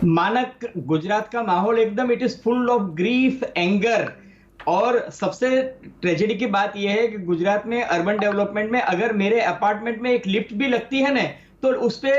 मानक गुजरात का माहौल एकदम it is full of grief, anger. और सबसे ट्रेजेडी की बात यह है कि गुजरात में अर्बन डेवलपमेंट में अगर मेरे अपार्टमेंट में एक लिफ्ट भी लगती है ना, तो उस पे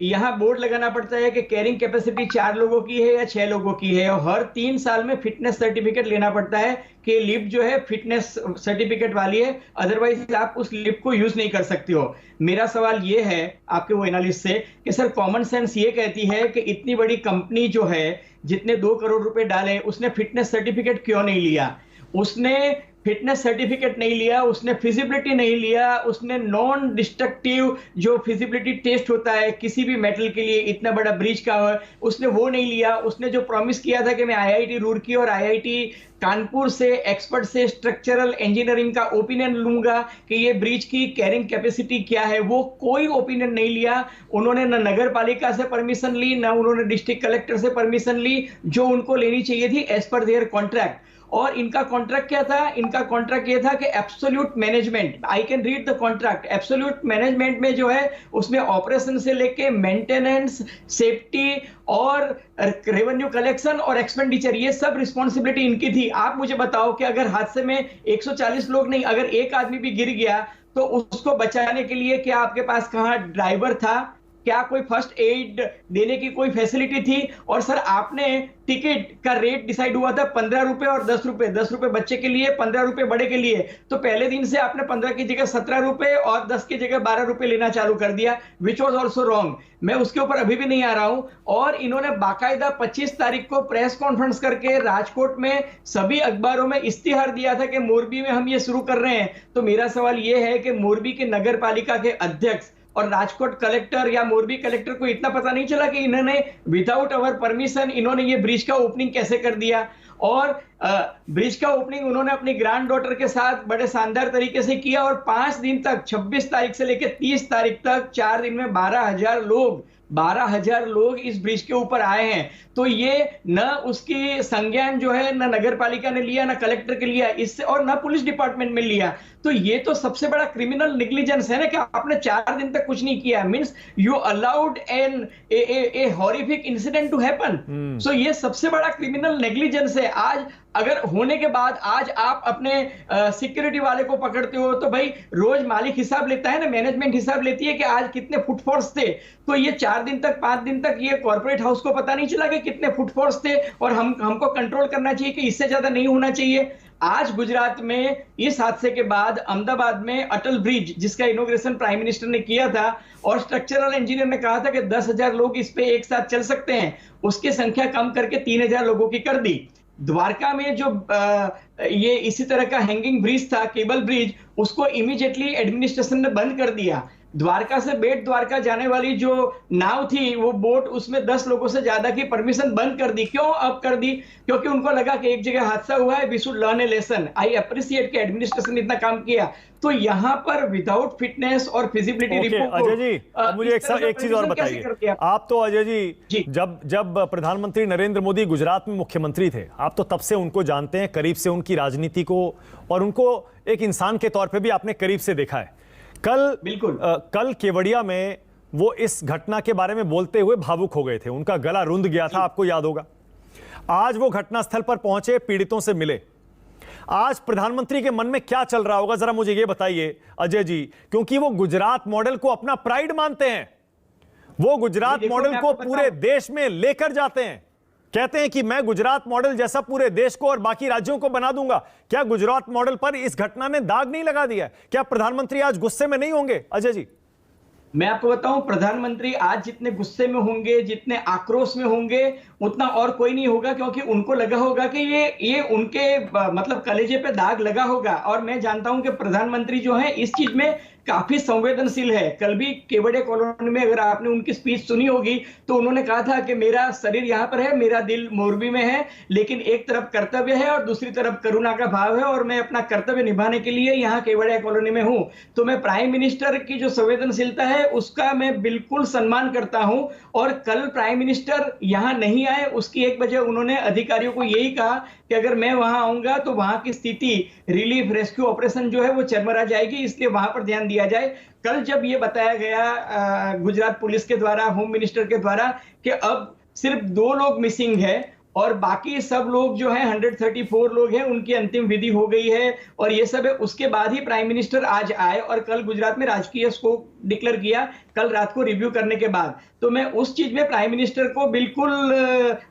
यहाँ बोर्ड लगाना पड़ता है कि कैरिंग कैपेसिटी 4 लोगों की है या 6 लोगों की है, और हर 3 साल में फिटनेस सर्टिफिकेट लेना पड़ता है कि लिफ्ट जो है फिटनेस सर्टिफिकेट वाली है, अदरवाइज आप उस लिफ्ट को यूज नहीं कर सकते हो। मेरा सवाल ये है आपके वो एनालिस्ट से कि सर कॉमन सेंस ये कहती है कि इतनी बड़ी कंपनी जो है, जितने 2 करोड़ रुपए डाले, उसने फिटनेस सर्टिफिकेट क्यों नहीं लिया? उसने फिटनेस सर्टिफिकेट नहीं लिया, उसने फिजिबिलिटी नहीं लिया, उसने नॉन डिस्ट्रक्टिव जो फिजिबिलिटी टेस्ट होता है किसी भी मेटल के लिए, इतना बड़ा ब्रिज का है, उसने वो नहीं लिया। उसने जो प्रॉमिस किया था कि मैं आईआईटी रुड़की और आईआईटी कानपुर से एक्सपर्ट से स्ट्रक्चरल इंजीनियरिंग का ओपिनियन लूंगा कि ये ब्रिज की कैरिंग कैपेसिटी क्या है, वो कोई ओपिनियन नहीं लिया। उन्होंने न नगर पालिका से परमिशन ली, न उन्होंने डिस्ट्रिक्ट कलेक्टर से परमिशन ली, जो उनको लेनी चाहिए थी एज पर देयर कॉन्ट्रैक्ट। और इनका कॉन्ट्रैक्ट क्या था? इनका कॉन्ट्रैक्ट ये था कि absolute management, I can read the contract, absolute management में जो है उसमें ऑपरेशन से लेके मेंटेनेंस, सेफ्टी और रेवेन्यू कलेक्शन और एक्सपेंडिचर, ये सब रिस्पॉन्सिबिलिटी इनकी थी। आप मुझे बताओ कि अगर हादसे में 140 लोग नहीं, अगर एक आदमी भी गिर गया तो उसको बचाने के लिए क्या आपके पास कहां ड्राइवर था? क्या कोई फर्स्ट एड देने की कोई फैसिलिटी थी? और सर आपने टिकट का रेट डिसाइड हुआ था 15 रुपए और 10 रुपए, 10 रुपए बच्चे के लिए, 15 रुपए बड़े के लिए। तो पहले दिन से आपने 15 की जगह 17 रुपए और 10 की जगह 12 रुपए लेना चालू कर दिया, विच वॉज ऑल्सो रॉन्ग। मैं उसके ऊपर अभी भी नहीं आ रहा हूं। और इन्होंने बाकायदा 25 तारीख को प्रेस कॉन्फ्रेंस करके राजकोट में सभी अखबारों में इश्तिहार दिया था कि मोरबी में हम ये शुरू कर रहे हैं। तो मेरा सवाल ये है कि मोरबी के नगर पालिका के अध्यक्ष और राजकोट कलेक्टर या मोरबी कलेक्टर को इतना पता नहीं चला कि इन्होंने विदाउट अवर परमिशन इन्होंने ये ब्रिज का ओपनिंग कैसे कर दिया? और ब्रिज का ओपनिंग उन्होंने अपनी ग्रैंड डॉटर के साथ बड़े शानदार तरीके से किया, और 5 दिन तक 26 तारीख से लेकर 30 तारीख तक 4 दिन में 12,000 लोग इस ब्रिज के ऊपर आए हैं। तो ये न उसकी संज्ञान जो है न नगर पालिका ने लिया, न कलेक्टर के लिया, इससे और न पुलिस डिपार्टमेंट में लिया। तो ये तो सबसे बड़ा क्रिमिनल नेग्लिजेंस है ना कि आपने 4 दिन तक कुछ नहीं किया। Means you allowed a horrific incident to happen. So ये सबसे बड़ा क्रिमिनल नेग्लिजेंस है। आज अगर होने के बाद आज आप अपने सिक्योरिटी वाले को पकड़ते हो तो भाई रोज मालिक हिसाब लेता है ना, मैनेजमेंट हिसाब लेती है कि आज कितने फुटफॉल्स थे। तो ये 4 दिन तक 5 दिन तक ये कॉर्पोरेट हाउस को पता नहीं चला कि कितने फुटफॉल्स थे, और हमको कंट्रोल करना चाहिए कि इससे ज्यादा नहीं होना चाहिए। आज गुजरात में इस हादसे के बाद अहमदाबाद में अटल ब्रिज, जिसका इनॉग्रेशन प्राइम मिनिस्टर ने किया था और स्ट्रक्चरल इंजीनियर ने कहा था कि 10,000 लोग इस पे एक साथ चल सकते हैं, उसकी संख्या कम करके 3,000 लोगों की कर दी। द्वारका में जो ये इसी तरह का हैंगिंग ब्रिज था, केबल ब्रिज, उसको इमीडिएटली एडमिनिस्ट्रेशन ने बंद कर दिया। द्वारका से बेट द्वारका जाने वाली जो नाव थी, वो बोट, उसमें 10 लोगों से ज्यादा की परमिशन बंद कर दी। क्यों अब कर दी? क्योंकि उनको लगा कि एक जगह हादसा हुआ है, we should learn a lesson. I appreciate कि एडमिनिस्ट्रेशन ने इतना काम किया। तो यहाँ पर विदाउट फिटनेस और फिजिबिलिटी रिपोर्ट। अजय जी मुझे एक चीज और बताइए। आप तो अजय जी जब प्रधानमंत्री नरेंद्र मोदी गुजरात में मुख्यमंत्री थे, आप तो तब से उनको जानते हैं, करीब से उनकी राजनीति को, और उनको एक इंसान के तौर पे भी आपने करीब से देखा है। कल केवड़िया में वो इस घटना के बारे में बोलते हुए भावुक हो गए थे, उनका गला रुंध गया था, आपको याद होगा। आज वो घटनास्थल पर पहुंचे, पीड़ितों से मिले। आज प्रधानमंत्री के मन में क्या चल रहा होगा, जरा मुझे ये बताइए अजय जी, क्योंकि वो गुजरात मॉडल को अपना प्राइड मानते हैं, वो गुजरात मॉडल को पूरे देश में लेकर जाते हैं, कहते हैं कि मैं गुजरात मॉडल जैसा पूरे देश को और बाकी राज्यों को बना दूंगा। क्या गुजरात मॉडल पर इस घटना ने दाग नहीं लगा दिया? क्या प्रधानमंत्री आज गुस्से में नहीं होंगे अजय जी? मैं आपको बताऊं, प्रधानमंत्री आज जितने गुस्से में होंगे, जितने आक्रोश में होंगे, उतना और कोई नहीं होगा, क्योंकि उनको लगा होगा कि ये उनके मतलब कलेजे पे दाग लगा होगा। और मैं जानता हूं कि प्रधानमंत्री जो है इस चीज में काफी संवेदनशील है। कल भी केवड़िया कॉलोनी में अगर आपने उनकी स्पीच सुनी होगी तो उन्होंने कहा था कि मेरा शरीर यहाँ पर है, मेरा दिल मोरबी में है, लेकिन एक तरफ कर्तव्य है और दूसरी तरफ करुणा का भाव है, और मैं अपना कर्तव्य निभाने के लिए यहाँ केवड़िया कॉलोनी में हूँ। तो मैं प्राइम मिनिस्टर की जो संवेदनशीलता है उसका मैं बिल्कुल सम्मान करता हूँ। और कल प्राइम मिनिस्टर यहाँ नहीं आए, उसकी एक वजह उन्होंने अधिकारियों को यही कहा कि अगर मैं वहां आऊंगा तो वहां की स्थिति, रिलीफ रेस्क्यू ऑपरेशन जो है वो चरमरा जाएगी, इसलिए वहां पर ध्यान दिया जाए। कल जब ये बताया गया गुजरात पुलिस के द्वारा, होम मिनिस्टर के द्वारा, कि अब सिर्फ 2 लोग मिसिंग है और बाकी सब लोग जो है 134 लोग हैं, उनकी अंतिम विधि हो गई है और ये सब है। उसके बाद ही प्राइम मिनिस्टर आज आए और कल गुजरात में राजकीय शोक डिक्लेयर किया, कल रात को रिव्यू करने के बाद। तो मैं उस चीज में प्राइम मिनिस्टर को बिल्कुल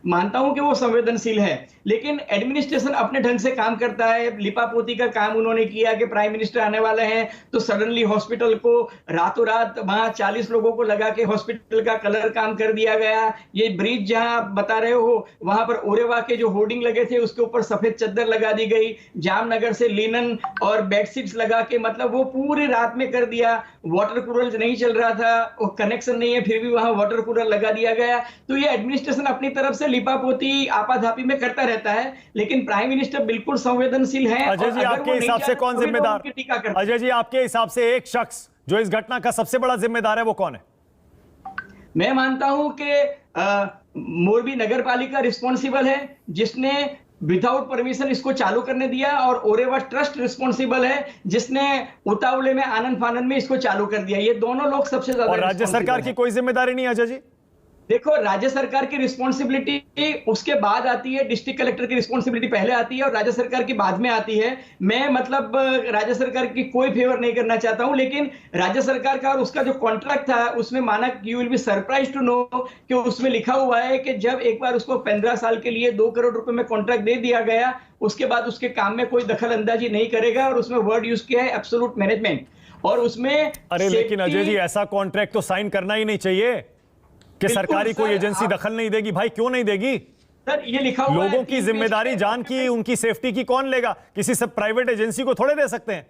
मानता हूं कि वो संवेदनशील है, लेकिन एडमिनिस्ट्रेशन अपने ढंग से काम करता है। लिपापोती का काम उन्होंने किया कि प्राइम मिनिस्टर आने वाले हैं तो सडनली हॉस्पिटल को रातों रात वहां 40 लोगों को लगा के हॉस्पिटल का कलर काम कर दिया गया। ये ब्रिज जहां बता रहे हो वहां पर ओरेवा के जो होर्डिंग लगे थे उसके ऊपर सफेद चद्दर लगा दी गई, जामनगर से लिनन और बेडशीट्स लगा के, मतलब वो पूरी रात में कर दिया। वाटर कूलर नहीं चल रहा था, वो कनेक्शन नहीं है, फिर भी वहां वाटर कूलर लगा दिया गया। तो ये एडमिनिस्ट्रेशन अपनी तरफ से लिपापोती आपाधापी में करता रहता है, लेकिन प्राइम मिनिस्टर बिल्कुल संवेदनशील है। अजय जी, आपके हिसाब से कौन जिम्मेदार? अजय जी, आपके हिसाब से एक शख्स जो इस घटना का सबसे बड़ा जिम्मेदार है वो कौन है? मैं मानता हूं कि मोरबी नगर पालिका रिस्पॉन्सिबल है, जिसने विदाउट परमिशन इसको चालू करने दिया, और ओरेवा ट्रस्ट रिस्पॉन्सिबल है जिसने उतावले में आनंद फानंद में इसको चालू कर दिया। ये दोनों लोग सबसे ज्यादा। और राज्य सरकार की कोई जिम्मेदारी नहीं है अजय जी? देखो, राज्य सरकार की रिस्पॉन्सिबिलिटी उसके बाद आती है, डिस्ट्रिक्ट कलेक्टर की रिस्पॉन्सिबिलिटी पहले आती है और राज्य सरकार की बाद में आती है। मैं मतलब राज्य सरकार की कोई फेवर नहीं करना चाहता हूं, लेकिन राज्य सरकार का और उसका जो कॉन्ट्रैक्ट था उसमें माना, you will be surprise to know कि उसमें लिखा हुआ है कि जब एक बार उसको 15 साल के लिए 2 करोड़ रुपए में कॉन्ट्रैक्ट दे दिया गया, उसके बाद उसके काम में कोई दखल अंदाजी नहीं करेगा, और उसमें वर्ड यूज किया है एब्सोल्यूट मैनेजमेंट। और उसमें अरे लेकिन अजय जी, ऐसा कॉन्ट्रैक्ट तो साइन करना ही नहीं चाहिए कि सरकारी कोई एजेंसी दखल नहीं देगी। भाई क्यों नहीं देगी सर? ये लिखा हुआ लोगों की जिम्मेदारी, जान की, उनकी सेफ्टी की कौन लेगा? किसी सब प्राइवेट एजेंसी को थोड़े दे सकते हैं।